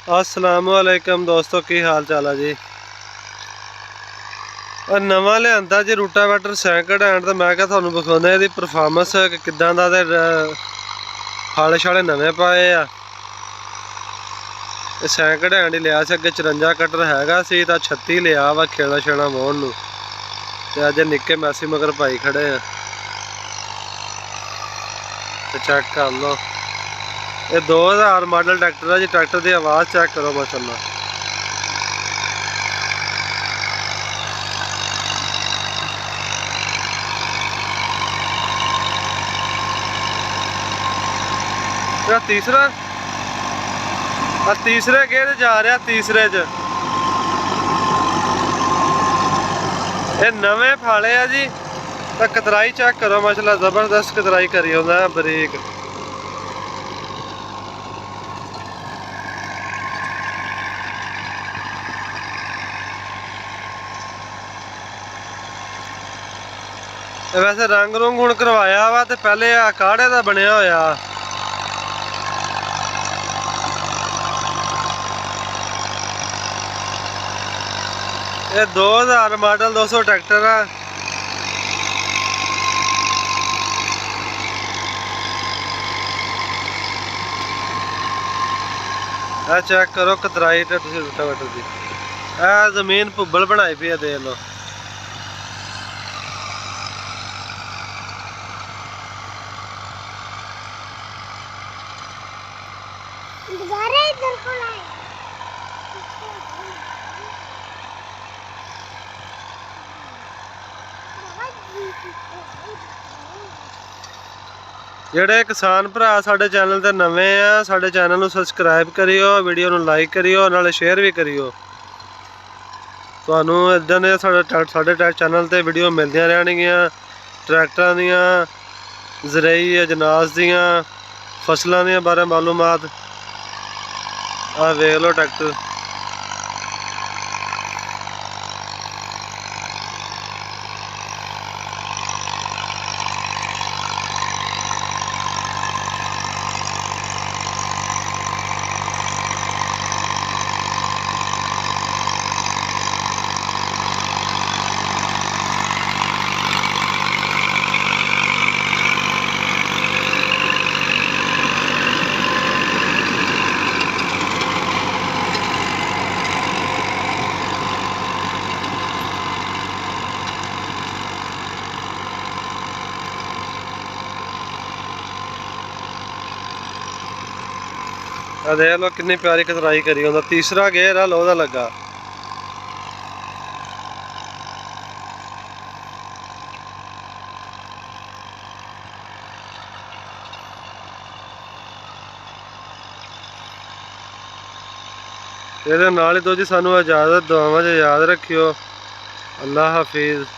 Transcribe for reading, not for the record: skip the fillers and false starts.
अस्सलामुअलैकुम दोस्तों, की हाल चाल है जी। और नवा लिया जी रूटावेटर सैकंड हैंड, तो मैं क्या थानू विखाने इसकी परफॉर्मेंस किदां दा ते फाले शाले नवे पाए आ। सैकंड हैंड ही लिया से, अगे 54 कटर हैगा सी, 36 लिया वा खेड़ा शेड़ा मोहन नू। ते अज निक्के मैसी मगर पाई खड़े हैं, तो चेक कर लो। ये 2000 मॉडल ट्रैक्टर है जी। ट्रैक्टर की आवाज़ चेक करो माशाल्लाह। तीसरा तीसरे गेर जा रहा, तीसरे च ये नवे फाले आ जी। तो कतराई चेक करो माशाल्लाह, जबरदस्त कतराई करी होंदा है, बरीक। वैसे रंग रुंग हुण करवाया वा, तो पहले आ काढ़े का बनया होया। ये 2000 मॉडल 200 ट्रैक्टर है। चेक करो कतराई रोटावेटर की। जमीन भुब्बल बनाई पी है, देख लो। ਜਿਹੜੇ किसान भरा साडे चैनल ते नवे आ, साडे चैनल नू सबसक्राइब करियो, वीडियो नू लाइक करियो, नाले शेयर भी करियो। तुहानू इदां दे साडे चैनल ते वीडियो मिलदियां रहणगियां, ट्रैक्टरां दियां, ज़रई अजनास दियां, फसलों दियां बारे मालूमात। आ वेख लो ट्रैक्टर। देख लो कितनी प्यारी कतराई करी होंदा। तीसरा गेयर है लोह दा लगा। ये नाल ही दो जी, सानू इजाजत, दुआवां च याद रखियो। अल्लाह हाफिज़।